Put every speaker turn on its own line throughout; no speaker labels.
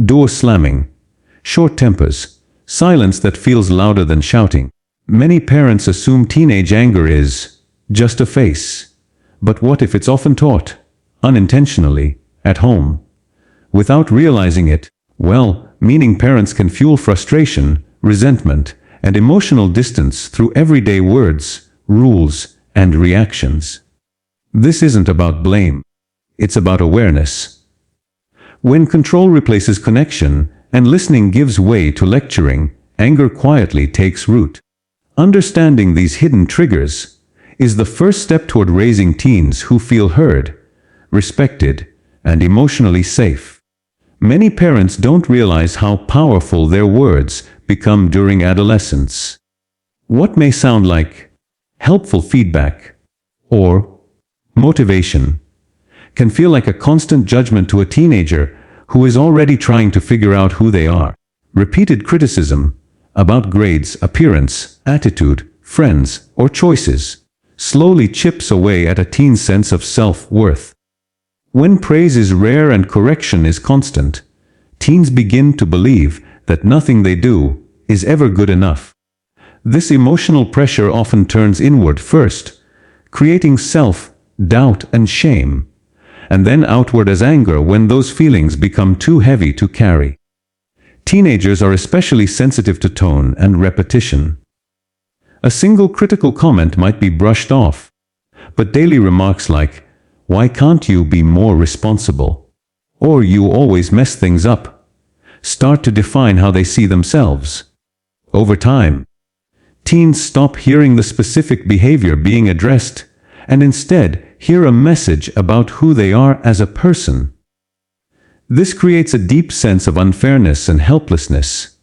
door slamming, short tempers, silence that feels louder than shouting. Many parents assume teenage anger is just a phase. But what if it's often taught, unintentionally, at home? Without realizing it, well-meaning parents can fuel frustration, resentment, and emotional distance through everyday words, rules, and reactions. This isn't about blame. It's about awareness. When control replaces connection and listening gives way to lecturing, anger quietly takes root. Understanding these hidden triggers is the first step toward raising teens who feel heard, respected, and emotionally safe. Many parents don't realize how powerful their words become during adolescence. What may sound like helpful feedback or motivation can feel like a constant judgment to a teenager who is already trying to figure out who they are. Repeated criticism about grades, appearance, attitude, friends, or choices slowly chips away at a teen's sense of self-worth. When praise is rare and correction is constant, teens begin to believe that nothing they do is ever good enough. This emotional pressure often turns inward first, creating self-doubt and shame, and then outward as anger when those feelings become too heavy to carry. Teenagers are especially sensitive to tone and repetition. A single critical comment might be brushed off, but daily remarks like, "Why can't you be more responsible?" or "You always mess things up," start to define how they see themselves. Over time, teens stop hearing the specific behavior being addressed and instead hear a message about who they are as a person. This creates a deep sense of unfairness and helplessness.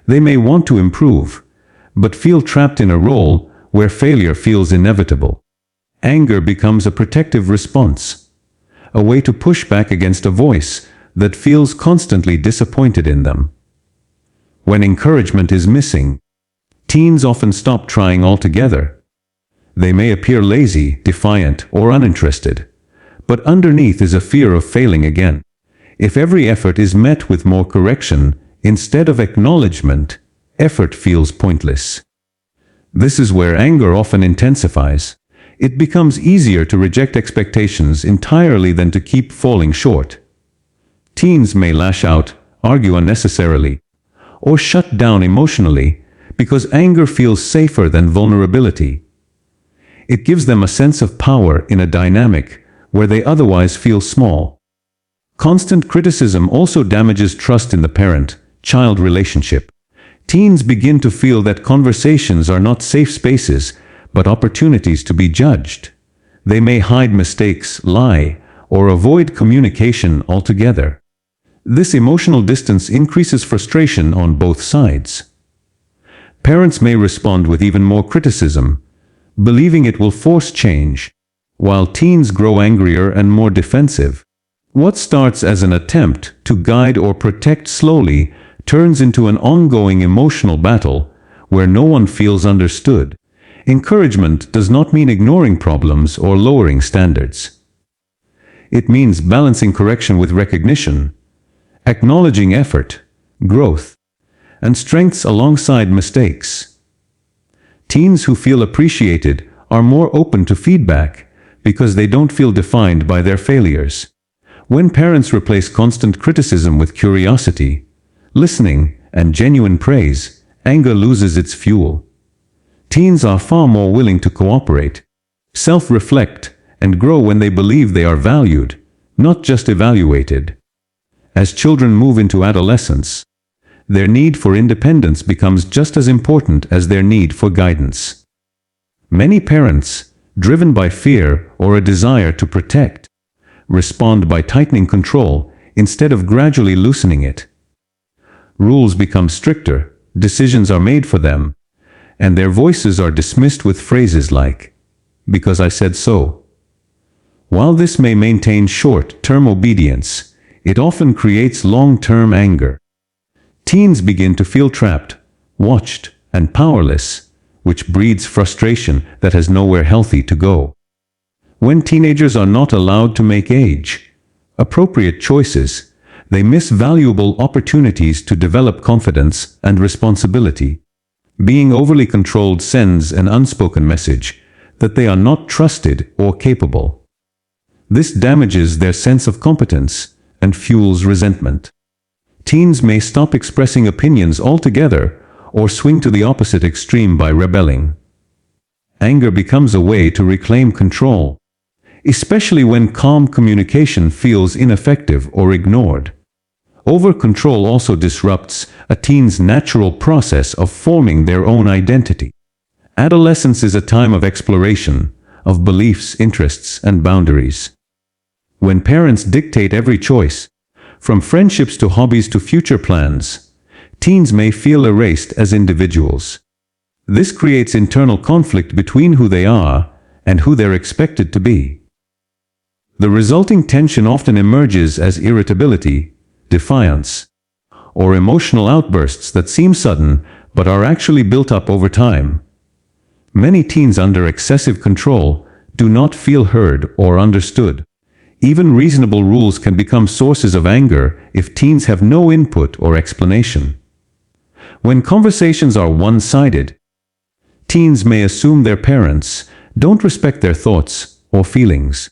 They may want to improve, but feel trapped in a role where failure feels inevitable. Anger becomes a protective response, a way to push back against a voice that feels constantly disappointed in them. When encouragement is missing, teens often stop trying altogether. They may appear lazy, defiant, or uninterested, but underneath is a fear of failing again. If every effort is met with more correction instead of acknowledgement, effort feels pointless. This is where anger often intensifies. It becomes easier to reject expectations entirely than to keep falling short. Teens may lash out, argue unnecessarily, or shut down emotionally because anger feels safer than vulnerability. It gives them a sense of power in a dynamic where they otherwise feel small. Constant criticism also damages trust in the parent-child relationship. Teens begin to feel that conversations are not safe spaces, but opportunities to be judged. They may hide mistakes, lie, or avoid communication altogether. This emotional distance increases frustration on both sides. Parents may respond with even more criticism, believing it will force change, while teens grow angrier and more defensive. What starts as an attempt to guide or protect slowly turns into an ongoing emotional battle where no one feels understood. Encouragement does not mean ignoring problems or lowering standards. It means balancing correction with recognition, acknowledging effort, growth, and strengths alongside mistakes. Teens who feel appreciated are more open to feedback because they don't feel defined by their failures. When parents replace constant criticism with curiosity, listening, and genuine praise, anger loses its fuel. Teens are far more willing to cooperate, self-reflect, and grow when they believe they are valued, not just evaluated. As children move into adolescence, their need for independence becomes just as important as their need for guidance. Many parents, driven by fear or a desire to protect, respond by tightening control instead of gradually loosening it. Rules become stricter, decisions are made for them, and their voices are dismissed with phrases like, "Because I said so." While this may maintain short-term obedience, it often creates long-term anger. Teens begin to feel trapped, watched, and powerless, which breeds frustration that has nowhere healthy to go. When teenagers are not allowed to make age-appropriate choices, They miss valuable opportunities to develop confidence and responsibility. Being overly controlled sends an unspoken message that they are not trusted or capable. This damages their sense of competence and fuels resentment. Teens may stop expressing opinions altogether or swing to the opposite extreme by rebelling. Anger becomes a way to reclaim control, especially when calm communication feels ineffective or ignored. Over-control also disrupts a teen's natural process of forming their own identity. Adolescence is a time of exploration, of beliefs, interests, and boundaries. When parents dictate every choice, from friendships to hobbies to future plans, teens may feel erased as individuals. This creates internal conflict between who they are and who they're expected to be. The resulting tension often emerges as irritability, defiance, or emotional outbursts that seem sudden but are actually built up over time. Many teens under excessive control do not feel heard or understood. Even reasonable rules can become sources of anger if teens have no input or explanation. When conversations are one-sided, teens may assume their parents don't respect their thoughts or feelings.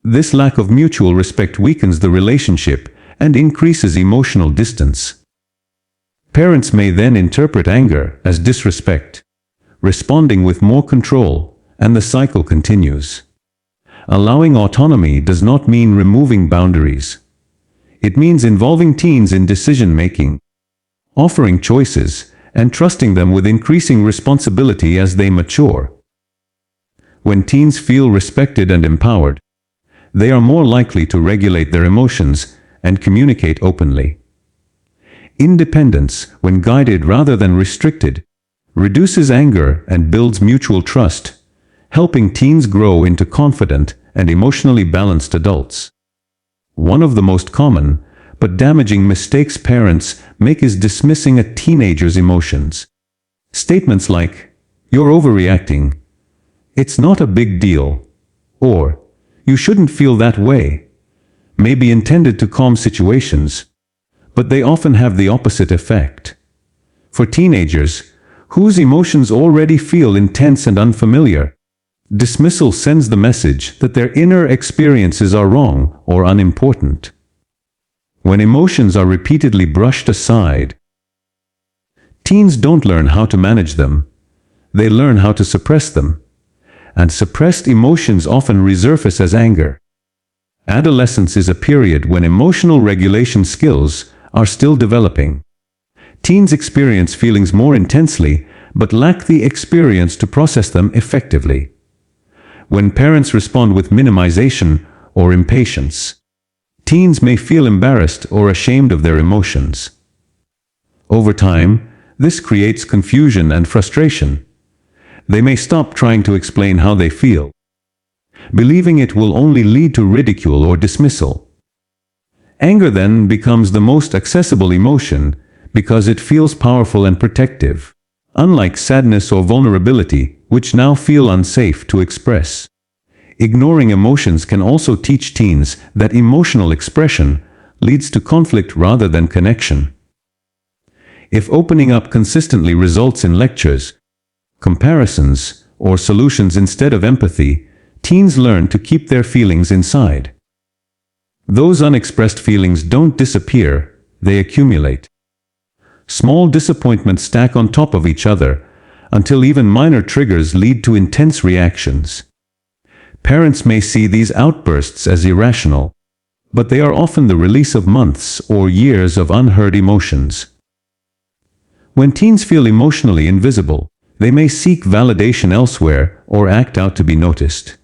This lack of mutual respect weakens the relationship and increases emotional distance. Parents may then interpret anger as disrespect, responding with more control, and the cycle continues. Allowing autonomy does not mean removing boundaries. It means involving teens in decision-making, offering choices, and trusting them with increasing responsibility as they mature. When teens feel respected and empowered, they are more likely to regulate their emotions and communicate openly. Independence, when guided rather than restricted, reduces anger and builds mutual trust, helping teens grow into confident and emotionally balanced adults. One of the most common but damaging mistakes parents make is dismissing a teenager's emotions. Statements like, "You're overreacting," "It's not a big deal," or "You shouldn't feel that way," may be intended to calm situations, but they often have the opposite effect. For teenagers, whose emotions already feel intense and unfamiliar, dismissal sends the message that their inner experiences are wrong or unimportant. When emotions are repeatedly brushed aside, teens don't learn how to manage them, they learn how to suppress them, and suppressed emotions often resurface as anger. Adolescence is a period when emotional regulation skills are still developing. Teens experience feelings more intensely, but lack the experience to process them effectively. When parents respond with minimization or impatience, teens may feel embarrassed or ashamed of their emotions. Over time, this creates confusion and frustration. They may stop trying to explain how they feel, believing it will only lead to ridicule or dismissal. Anger then becomes the most accessible emotion because it feels powerful and protective, unlike sadness or vulnerability, which now feel unsafe to express. Ignoring emotions can also teach teens that emotional expression leads to conflict rather than connection. If opening up consistently results in lectures, comparisons, or solutions instead of empathy, teens learn to keep their feelings inside. Those unexpressed feelings don't disappear, they accumulate. Small disappointments stack on top of each other, until even minor triggers lead to intense reactions. Parents may see these outbursts as irrational, but they are often the release of months or years of unheard emotions. When teens feel emotionally invisible, they may seek validation elsewhere or act out to be noticed.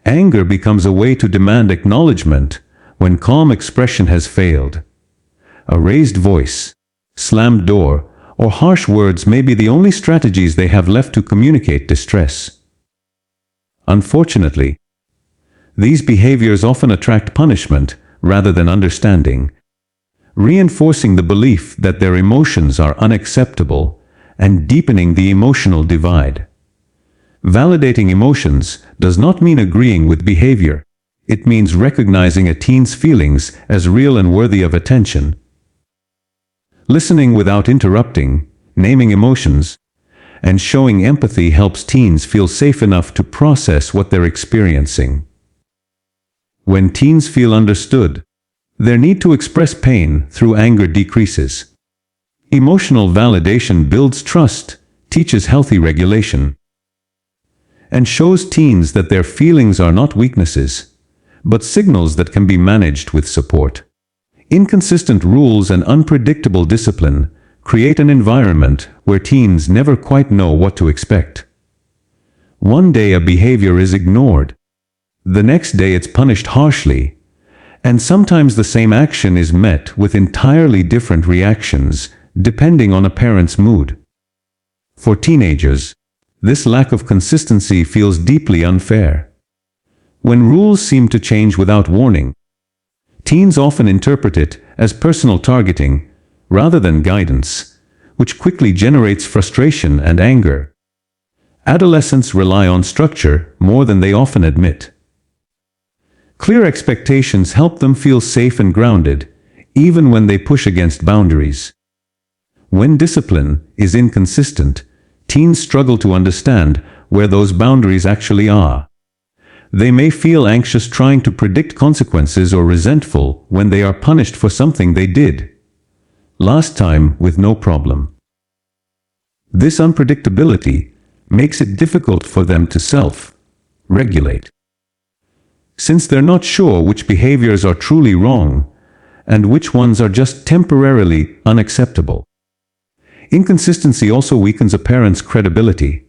Anger becomes a way to demand acknowledgement when calm expression has failed. A raised voice, slammed door, or harsh words may be the only strategies they have left to communicate distress. Unfortunately, these behaviors often attract punishment rather than understanding, reinforcing the belief that their emotions are unacceptable and deepening the emotional divide. Validating emotions does not mean agreeing with behavior. It means recognizing a teen's feelings as real and worthy of attention. Listening without interrupting, naming emotions, and showing empathy helps teens feel safe enough to process what they're experiencing. When teens feel understood, their need to express pain through anger decreases. Emotional validation builds trust, teaches healthy regulation, and shows teens that their feelings are not weaknesses, but signals that can be managed with support. Inconsistent rules and unpredictable discipline create an environment where teens never quite know what to expect. One day a behavior is ignored. The next day it's punished harshly, and sometimes the same action is met with entirely different reactions, depending on a parent's mood. For teenagers, this lack of consistency feels deeply unfair. When rules seem to change without warning, teens often interpret it as personal targeting rather than guidance, which quickly generates frustration and anger. Adolescents rely on structure more than they often admit. Clear expectations help them feel safe and grounded, even when they push against boundaries. When discipline is inconsistent, teens struggle to understand where those boundaries actually are. They may feel anxious trying to predict consequences or resentful when they are punished for something they did last time with no problem. This unpredictability makes it difficult for them to self-regulate. Since they're not sure which behaviors are truly wrong and which ones are just temporarily unacceptable. Inconsistency also weakens a parent's credibility.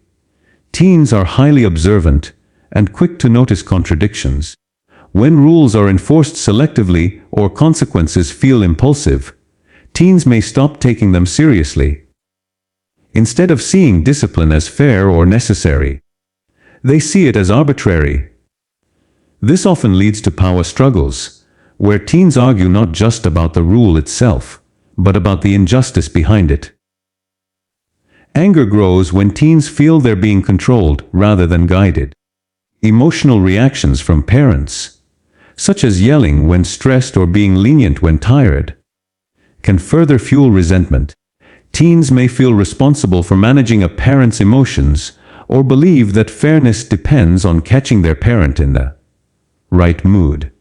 Teens are highly observant and quick to notice contradictions. When rules are enforced selectively or consequences feel impulsive, teens may stop taking them seriously. Instead of seeing discipline as fair or necessary, they see it as arbitrary. This often leads to power struggles, where teens argue not just about the rule itself, but about the injustice behind it. Anger grows when teens feel they're being controlled rather than guided. Emotional reactions from parents, such as yelling when stressed or being lenient when tired, can further fuel resentment. Teens may feel responsible for managing a parent's emotions or believe that fairness depends on catching their parent in the right mood.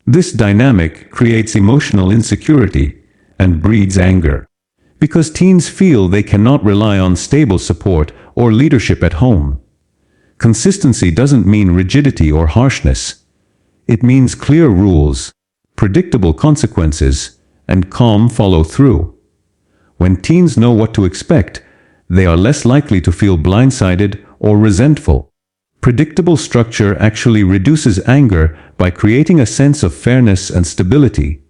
This dynamic creates emotional insecurity and breeds anger, because teens feel they cannot rely on stable support or leadership at home. Consistency doesn't mean rigidity or harshness. It means clear rules, predictable consequences, and calm follow-through. When teens know what to expect, they are less likely to feel blindsided or resentful. Predictable structure actually reduces anger by creating a sense of fairness and stability.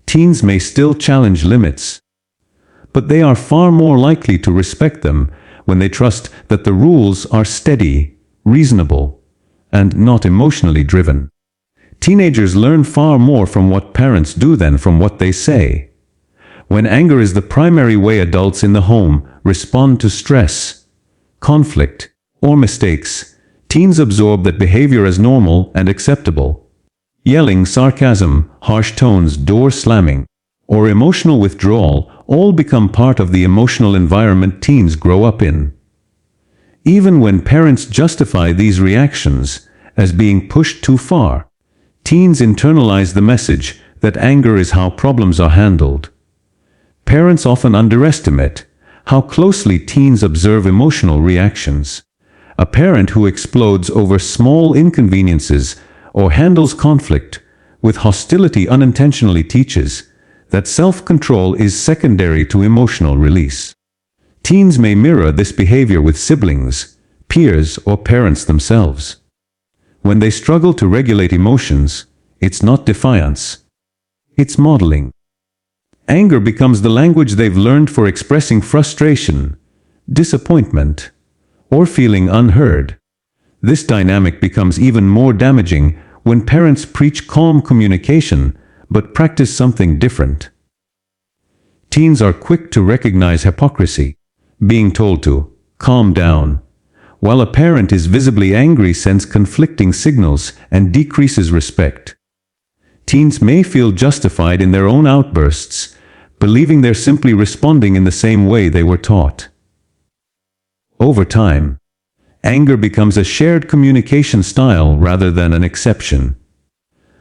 Teens may still challenge limits, but they are far more likely to respect them when they trust that the rules are steady, reasonable, and not emotionally driven. Teenagers learn far more from what parents do than from what they say. When anger is the primary way adults in the home respond to stress, conflict, or mistakes, teens absorb that behavior as normal and acceptable. Yelling, sarcasm, harsh tones, door slamming, or emotional withdrawal all become part of the emotional environment teens grow up in. Even when parents justify these reactions as being pushed too far, teens internalize the message that anger is how problems are handled. Parents often underestimate how closely teens observe emotional reactions. A parent who explodes over small inconveniences or handles conflict with hostility unintentionally teaches that self-control is secondary to emotional release. Teens may mirror this behavior with siblings, peers, or parents themselves. When they struggle to regulate emotions, it's not defiance. It's modeling. Anger becomes the language they've learned for expressing frustration, disappointment, or feeling unheard. This dynamic becomes even more damaging when parents preach calm communication but practice something different. Teens are quick to recognize hypocrisy, being told to calm down, while a parent is visibly angry sends conflicting signals and decreases respect. Teens may feel justified in their own outbursts, believing they're simply responding in the same way they were taught. Over time, anger becomes a shared communication style rather than an exception.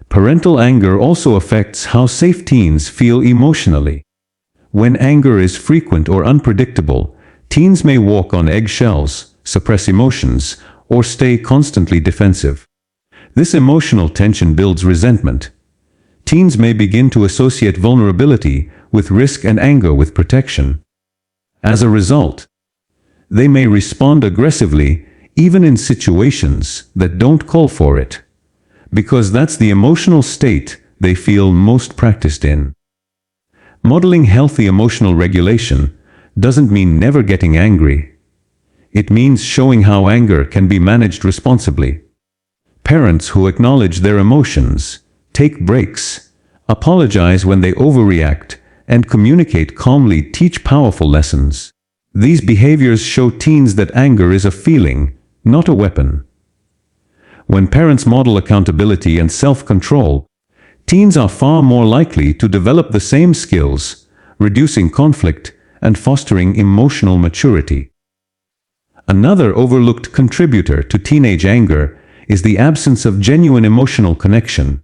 Parental anger also affects how safe teens feel emotionally. When anger is frequent or unpredictable, teens may walk on eggshells, suppress emotions, or stay constantly defensive. This emotional tension builds resentment. Teens may begin to associate vulnerability with risk and anger with protection. As a result, they may respond aggressively even in situations that don't call for it, because that's the emotional state they feel most practiced in. Modeling healthy emotional regulation doesn't mean never getting angry. It means showing how anger can be managed responsibly. Parents who acknowledge their emotions, take breaks, apologize when they overreact, and communicate calmly teach powerful lessons. These behaviors show teens that anger is a feeling, not a weapon. When parents model accountability and self-control, teens are far more likely to develop the same skills, reducing conflict and fostering emotional maturity. Another overlooked contributor to teenage anger is the absence of genuine emotional connection.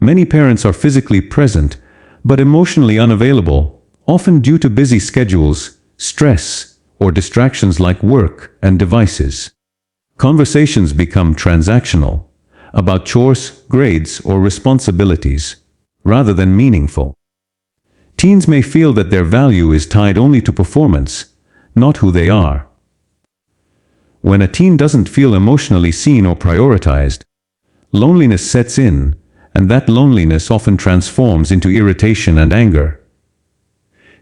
Many parents are physically present, but emotionally unavailable, often due to busy schedules, stress, or distractions like work and devices. Conversations become transactional, about chores, grades, or responsibilities, rather than meaningful. Teens may feel that their value is tied only to performance, not who they are. When a teen doesn't feel emotionally seen or prioritized, loneliness sets in, and that loneliness often transforms into irritation and anger.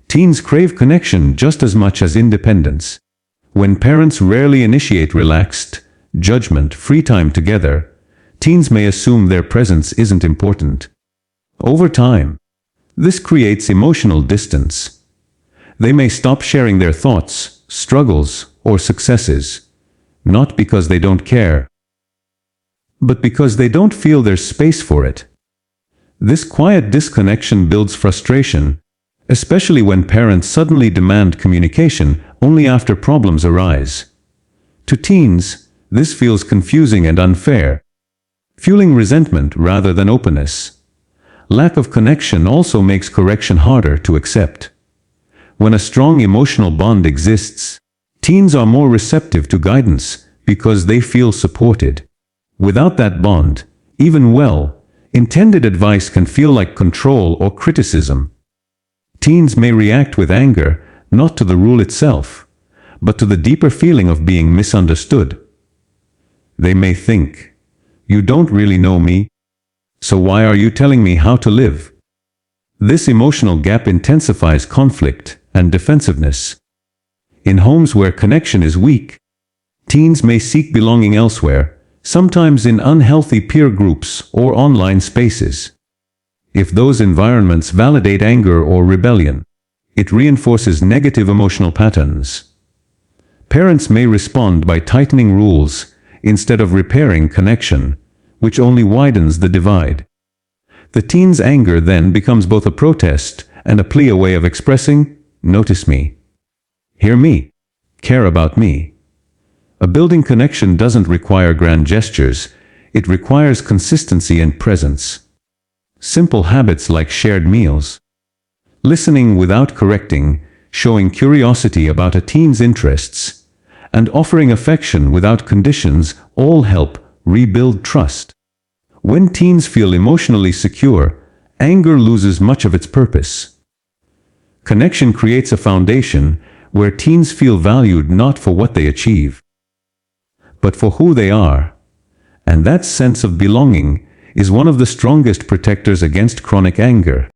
Teens crave connection just as much as independence. When parents rarely initiate relaxed, judgment-free time together, teens may assume their presence isn't important. Over time, this creates emotional distance. They may stop sharing their thoughts, struggles, or successes, not because they don't care, but because they don't feel there's space for it. This quiet disconnection builds frustration, especially when parents suddenly demand communication only after problems arise. To teens, this feels confusing and unfair, fueling resentment rather than openness. Lack of connection also makes correction harder to accept. When a strong emotional bond exists, teens are more receptive to guidance because they feel supported. Without that bond, even well-intended advice can feel like control or criticism. Teens may react with anger, not to the rule itself, but to the deeper feeling of being misunderstood. They may think, "You don't really know me, so why are you telling me how to live?" This emotional gap intensifies conflict and defensiveness. In homes where connection is weak, teens may seek belonging elsewhere, sometimes in unhealthy peer groups or online spaces. If those environments validate anger or rebellion, it reinforces negative emotional patterns. Parents may respond by tightening rules instead of repairing connection, which only widens the divide. The teen's anger then becomes both a protest and a plea, a way of expressing, "Notice me. Hear me. Care about me." A building connection doesn't require grand gestures, it requires consistency and presence. Simple habits like shared meals, listening without correcting, showing curiosity about a teen's interests, and offering affection without conditions all help rebuild trust. When teens feel emotionally secure, anger loses much of its purpose. Connection creates a foundation where teens feel valued not for what they achieve, but for who they are. And that sense of belonging is one of the strongest protectors against chronic anger.